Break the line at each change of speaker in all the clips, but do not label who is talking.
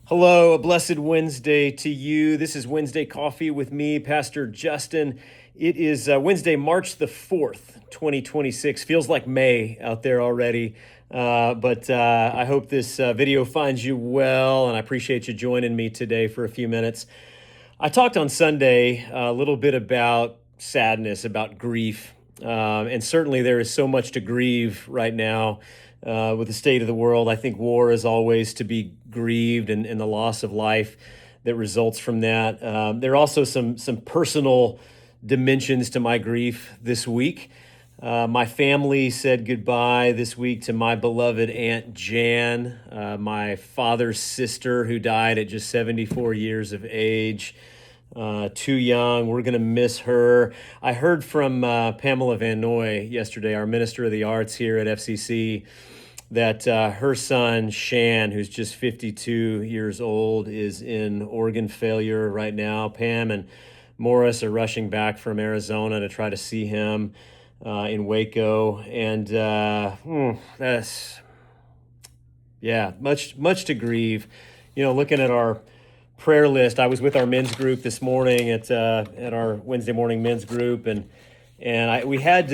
Hello, a blessed Wednesday to you. This is Wednesday Coffee with me, Pastor Justin. It is Wednesday, March the 4th, 2026. Feels like May out there already, but I hope this video finds you well, and I appreciate you joining me today for a few minutes. I talked on Sunday a little bit about sadness, about grief, and certainly there is so much to grieve right now with the state of the world. I think war is always to be grieved, and the loss of life that results from that. There are also some personal dimensions to my grief this week. My family said goodbye this week to my beloved Aunt Jan, my father's sister, who died at just 74 years of age. Too young. We're going to miss her. I heard from Pamela Van Noy yesterday, our Minister of the Arts here at FCC, that her son, Shan, who's just 52 years old, is in organ failure right now. Pam and Morris are rushing back from Arizona to try to see him in Waco. And that's, much to grieve. You know, looking at our prayer list, I was with our men's group this morning at our Wednesday morning men's group, and we had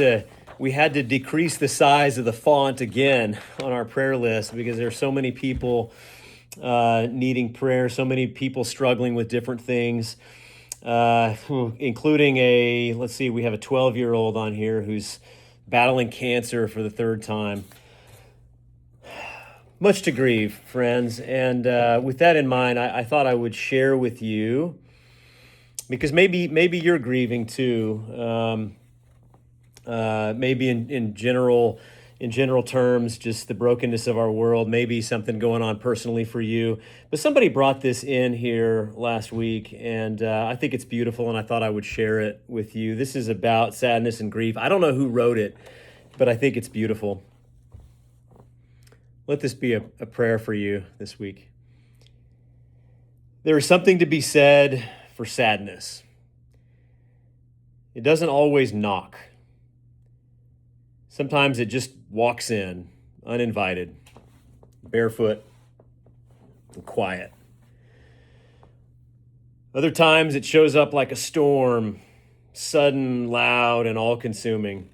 to decrease the size of the font again on our prayer list because there are so many people needing prayer, so many people struggling with different things, including we have a 12-year-old on here who's battling cancer for the third time. Much to grieve, friends. And with that in mind, I thought I would share with you, because maybe you're grieving too. Maybe in general terms, just the brokenness of our world, maybe something going on personally for you. But somebody brought this in here last week, and I think it's beautiful, and I thought I would share it with you. This is about sadness and grief. I don't know who wrote it, but I think it's beautiful. Let this be a prayer for you this week. There is something to be said for sadness. It doesn't always knock. Sometimes it just walks in, uninvited, barefoot, and quiet. Other times it shows up like a storm, sudden, loud, and all-consuming.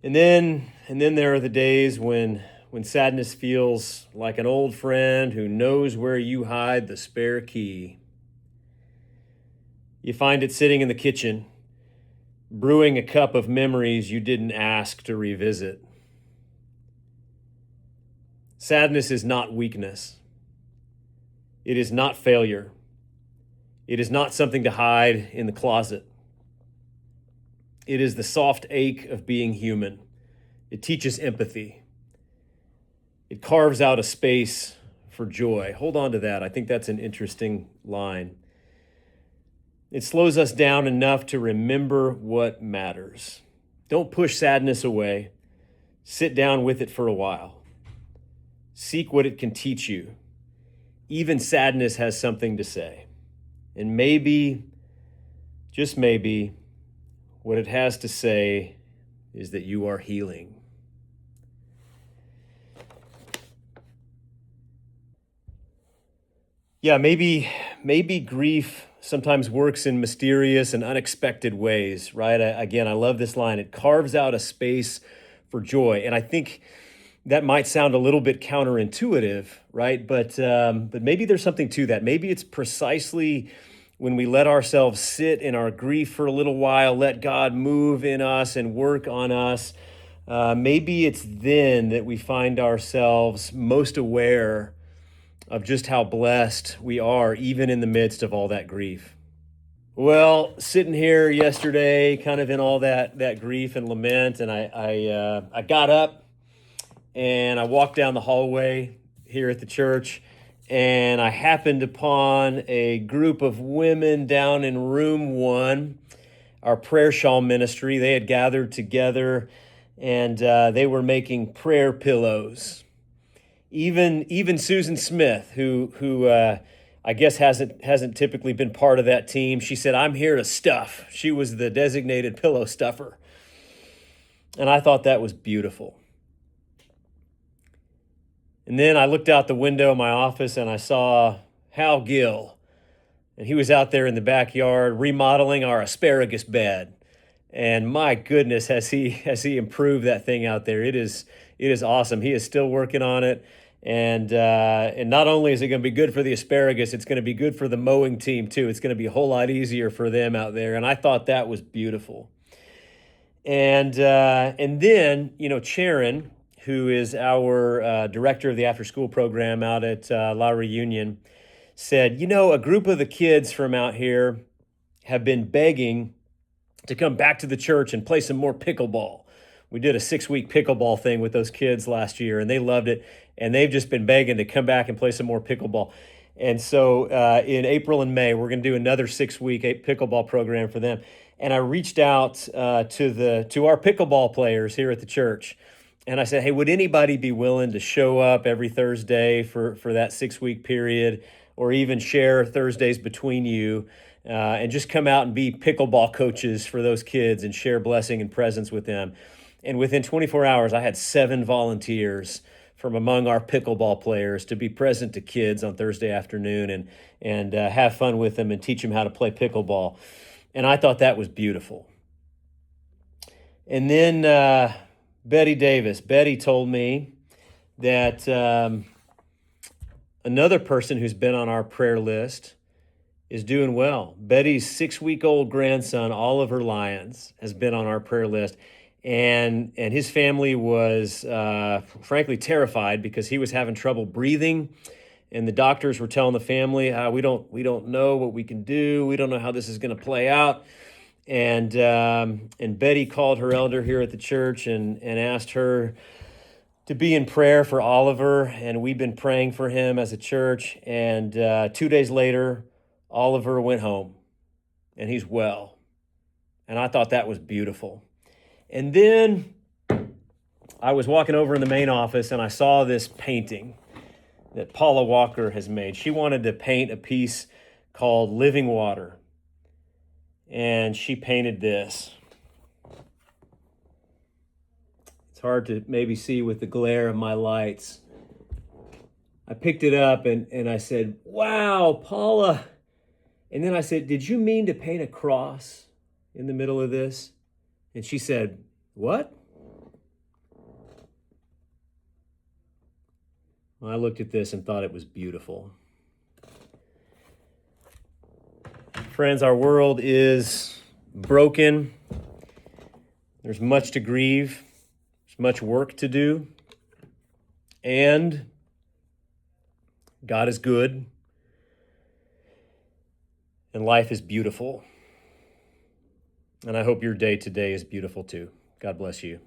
And then there are the days when sadness feels like an old friend who knows where you hide the spare key. You find it sitting in the kitchen, brewing a cup of memories you didn't ask to revisit. Sadness is not weakness. It is not failure. It is not something to hide in the closet. It is the soft ache of being human. It teaches empathy. It carves out a space for joy. Hold on to that. I think that's an interesting line. It slows us down enough to remember what matters. Don't push sadness away. Sit down with it for a while. Seek what it can teach you. Even sadness has something to say. And maybe, just maybe, what it has to say is that you are healing. Yeah, maybe grief sometimes works in mysterious and unexpected ways, right? Again, I love this line. It carves out a space for joy. And I think that might sound a little bit counterintuitive, right? But maybe there's something to that. Maybe it's precisely when we let ourselves sit in our grief for a little while, let God move in us and work on us. Maybe it's then that we find ourselves most aware of just how blessed we are, even in the midst of all that grief. Well, sitting here yesterday, kind of in all that grief and lament, and I got up and I walked down the hallway here at the church, and I happened upon a group of women down in room 1, our prayer shawl ministry. They had gathered together, and they were making prayer pillows. Even Susan Smith, who I guess hasn't typically been part of that team, she said, "I'm here to stuff." She was the designated pillow stuffer. And I thought that was beautiful. And then I looked out the window of my office and I saw Hal Gill. And he was out there in the backyard remodeling our asparagus bed. And my goodness, has he improved that thing out there? It is awesome. He is still working on it. And not only is it going to be good for the asparagus, it's going to be good for the mowing team too. It's going to be a whole lot easier for them out there. And I thought that was beautiful. And then, Sharon, who is our director of the after school program out at La Reunion, said, a group of the kids from out here have been begging to come back to the church and play some more pickleball. We did a 6-week pickleball thing with those kids last year, and they loved it. And they've just been begging to come back and play some more pickleball. And so in April and May, we're going to do another 6-week pickleball program for them. And I reached out to our pickleball players here at the church. And I said, hey, would anybody be willing to show up every Thursday for that 6-week period, or even share Thursdays between you, and just come out and be pickleball coaches for those kids and share blessing and presence with them? And within 24 hours, I had 7 volunteers from among our pickleball players to be present to kids on Thursday afternoon and have fun with them and teach them how to play pickleball. And I thought that was beautiful. And then Betty told me that another person who's been on our prayer list is doing well. Betty's 6-week-old grandson, Oliver Lyons, has been on our prayer list. And his family was frankly terrified because he was having trouble breathing. And the doctors were telling the family, we don't know what we can do. We don't know how this is going to play out. And Betty called her elder here at the church and asked her to be in prayer for Oliver. And we've been praying for him as a church. And 2 days later, Oliver went home and he's well. And I thought that was beautiful. And then I was walking over in the main office and I saw this painting that Paula Walker has made. She wanted to paint a piece called Living Water. And she painted this. It's hard to maybe see with the glare of my lights. I picked it up and I said, wow, Paula. And then I said, did you mean to paint a cross in the middle of this? And she said, what? Well, I looked at this and thought it was beautiful. Friends, our world is broken. There's much to grieve. There's much work to do. And God is good. And life is beautiful. And I hope your day today is beautiful too. God bless you.